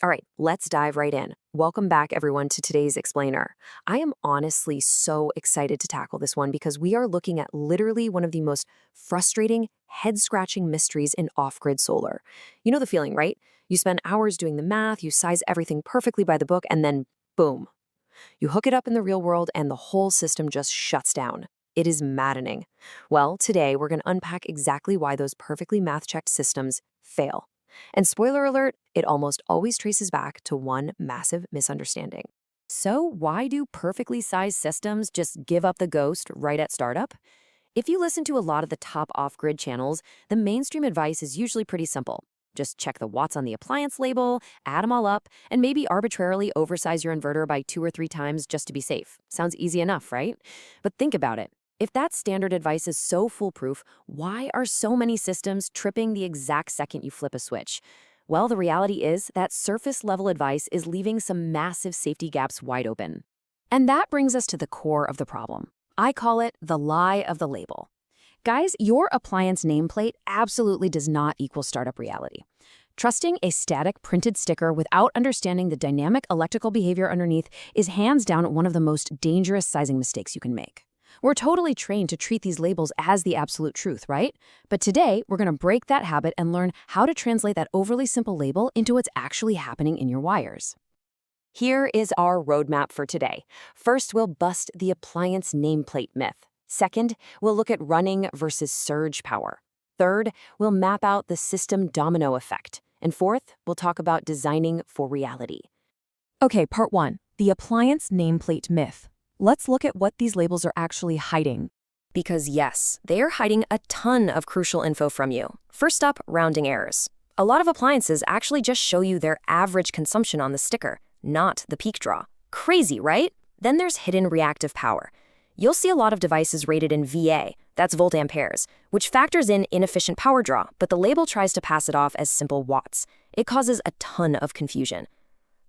All right, let's dive right in. Welcome back, everyone, to today's explainer. I am honestly so excited to tackle this one because we are looking at literally one of the most frustrating, head-scratching mysteries in off-grid solar. You know the feeling, right? You spend hours doing the math, you size everything perfectly by the book, and then boom. You hook it up in the real world and the whole system just shuts down. It is maddening. Well, today we're going to unpack exactly why those perfectly math-checked systems fail. And spoiler alert, it almost always traces back to one massive misunderstanding. So why do perfectly sized systems just give up the ghost right at startup? If you listen to a lot of the top off-grid channels, the mainstream advice is usually pretty simple. Just check the watts on the appliance label, add them all up, and maybe arbitrarily oversize your inverter by 2 or 3 times just to be safe. Sounds easy enough, right? But think about it. If that standard advice is so foolproof, why are so many systems tripping the exact second you flip a switch? Well, the reality is that surface-level advice is leaving some massive safety gaps wide open. And that brings us to the core of the problem. I call it the lie of the label. Guys, your appliance nameplate absolutely does not equal startup reality. Trusting a static printed sticker without understanding the dynamic electrical behavior underneath is hands down one of the most dangerous sizing mistakes you can make. We're totally trained to treat these labels as the absolute truth, right? But today, we're going to break that habit and learn how to translate that overly simple label into what's actually happening in your wires. Here is our roadmap for today. First, we'll bust the appliance nameplate myth. Second, we'll look at running versus surge power. Third, we'll map out the system domino effect. And fourth, we'll talk about designing for reality. Okay, part 1, the appliance nameplate myth. Let's look at what these labels are actually hiding. Because yes, they are hiding a ton of crucial info from you. First up, rounding errors. A lot of appliances actually just show you their average consumption on the sticker, not the peak draw. Crazy, right? Then there's hidden reactive power. You'll see a lot of devices rated in VA, that's volt amperes, which factors in inefficient power draw, but the label tries to pass it off as simple watts. It causes a ton of confusion.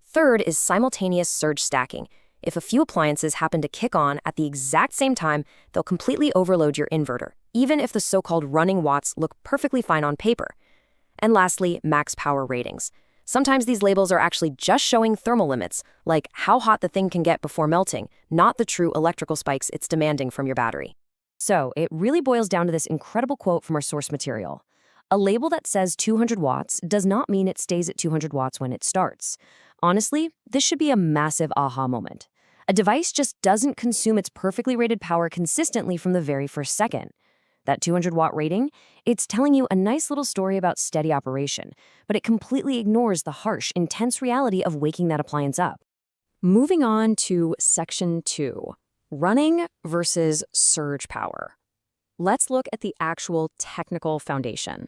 Third is simultaneous surge stacking. If a few appliances happen to kick on at the exact same time, they'll completely overload your inverter, even if the so-called running watts look perfectly fine on paper. And lastly, max power ratings. Sometimes these labels are actually just showing thermal limits, like how hot the thing can get before melting, not the true electrical spikes it's demanding from your battery. So it really boils down to this incredible quote from our source material. A label that says 200 watts does not mean it stays at 200 watts when it starts. Honestly, this should be a massive aha moment. A device just doesn't consume its perfectly rated power consistently from the very first second. That 200-watt rating, it's telling you a nice little story about steady operation, but it completely ignores the harsh, intense reality of waking that appliance up. Moving on to section 2, running versus surge power. Let's look at the actual technical foundation.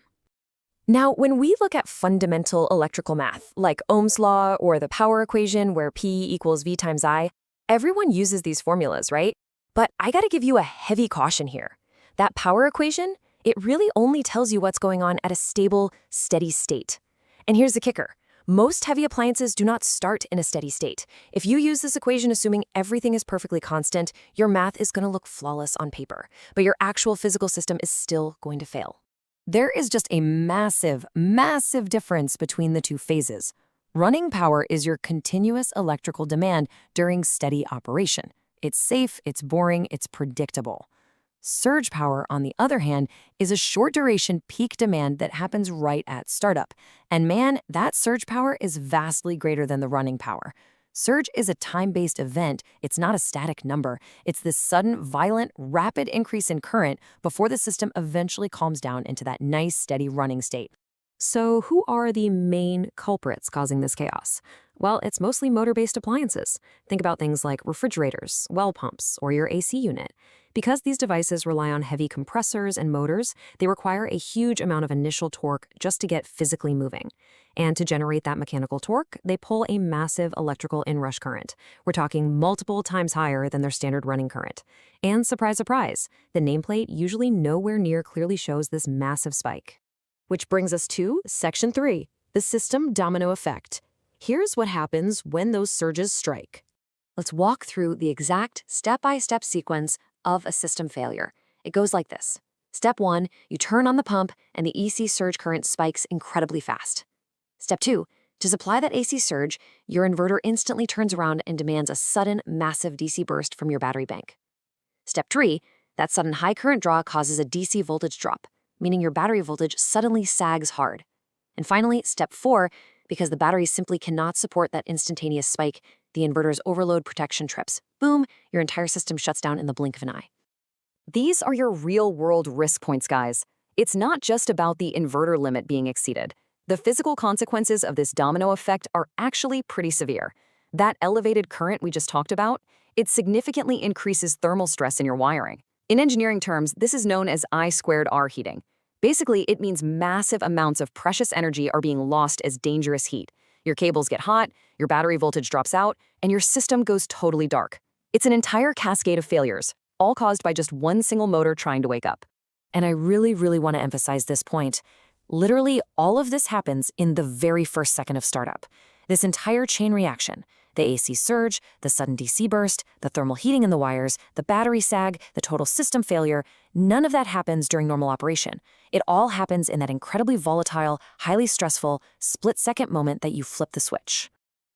Now, when we look at fundamental electrical math, like Ohm's law or the power equation where P equals V times I, everyone uses these formulas, right? But I gotta give you a heavy caution here. That power equation, it really only tells you what's going on at a stable, steady state. And here's the kicker. Most heavy appliances do not start in a steady state. If you use this equation assuming everything is perfectly constant, your math is going to look flawless on paper, but your actual physical system is still going to fail. There is just a massive, massive difference between the two phases. Running power is your continuous electrical demand during steady operation. It's safe, it's boring, it's predictable. Surge power, on the other hand, is a short-duration peak demand that happens right at startup. And man, that surge power is vastly greater than the running power. Surge is a time-based event. It's not a static number. It's this sudden, violent, rapid increase in current before the system eventually calms down into that nice, steady running state. So who are the main culprits causing this chaos? Well, it's mostly motor-based appliances. Think about things like refrigerators, well pumps, or your AC unit. Because these devices rely on heavy compressors and motors, they require a huge amount of initial torque just to get physically moving. And to generate that mechanical torque, they pull a massive electrical inrush current. We're talking multiple times higher than their standard running current. And surprise, surprise, the nameplate usually nowhere near clearly shows this massive spike. Which brings us to section 3, the system domino effect. Here's what happens when those surges strike. Let's walk through the exact step-by-step sequence of a system failure. It goes like this. Step 1, you turn on the pump and the EC surge current spikes incredibly fast. Step 2, To supply that AC surge, your inverter instantly turns around and demands a sudden, massive DC burst from your battery bank. Step 3, that sudden high current draw causes a DC voltage drop, meaning your battery voltage suddenly sags hard. And finally, step 4, because the battery simply cannot support that instantaneous spike, the inverter's overload protection trips. Boom, your entire system shuts down in the blink of an eye. These are your real-world risk points, guys. It's not just about the inverter limit being exceeded. The physical consequences of this domino effect are actually pretty severe. That elevated current we just talked about, it significantly increases thermal stress in your wiring. In engineering terms, this is known as I²R heating. Basically, it means massive amounts of precious energy are being lost as dangerous heat. Your cables get hot, your battery voltage drops out, and your system goes totally dark. It's an entire cascade of failures, all caused by just one single motor trying to wake up. And I really want to emphasize this point. Literally, all of this happens in the very first second of startup. This entire chain reaction, the AC surge, the sudden DC burst, the thermal heating in the wires, the battery sag, the total system failure, none of that happens during normal operation. It all happens in that incredibly volatile, highly stressful, split-second moment that you flip the switch.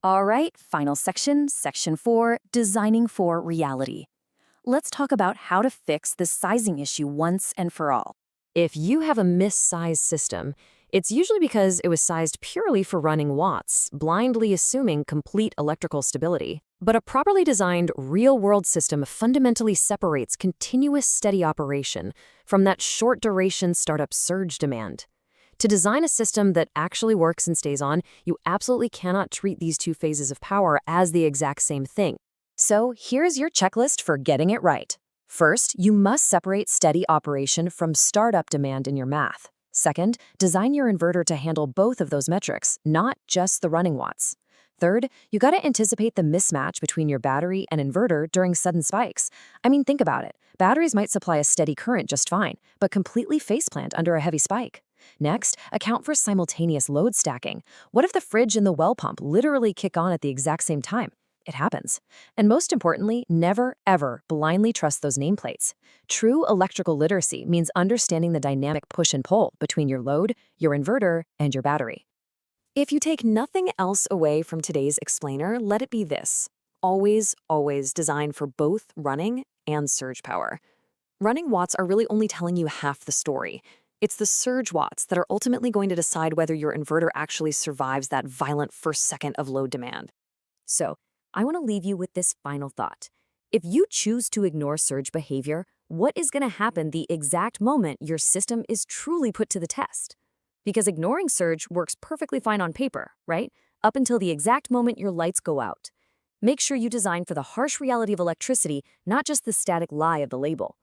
All right, final section, section 4, designing for reality. Let's talk about how to fix this sizing issue once and for all. If you have a missized system, it's usually because it was sized purely for running watts, blindly assuming complete electrical stability. But a properly designed, real-world system fundamentally separates continuous steady operation from that short-duration startup surge demand. To design a system that actually works and stays on, you absolutely cannot treat these two phases of power as the exact same thing. So here's your checklist for getting it right. First, you must separate steady operation from startup demand in your math. Second, design your inverter to handle both of those metrics, not just the running watts. Third, you gotta anticipate the mismatch between your battery and inverter during sudden spikes. I mean, think about it. Batteries might supply a steady current just fine, but completely faceplant under a heavy spike. Next, account for simultaneous load stacking. What if the fridge and the well pump literally kick on at the exact same time? It happens. And most importantly, never, ever blindly trust those nameplates. True electrical literacy means understanding the dynamic push and pull between your load, your inverter, and your battery. If you take nothing else away from today's explainer, let it be this. Always design for both running and surge power. Running watts are really only telling you half the story. It's the surge watts that are ultimately going to decide whether your inverter actually survives that violent first second of load demand. So, I want to leave you with this final thought. If you choose to ignore surge behavior, what is going to happen the exact moment your system is truly put to the test? Because ignoring surge works perfectly fine on paper, right? Up until the exact moment your lights go out. Make sure you design for the harsh reality of electricity, not just the static lie of the label.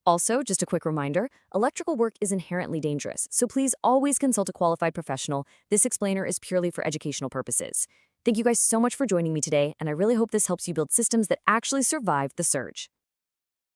Also, just a quick reminder, electrical work is inherently dangerous, so please always consult a qualified professional. This explainer is purely for educational purposes. Thank you guys so much for joining me today, and I really hope this helps you build systems that actually survive the surge.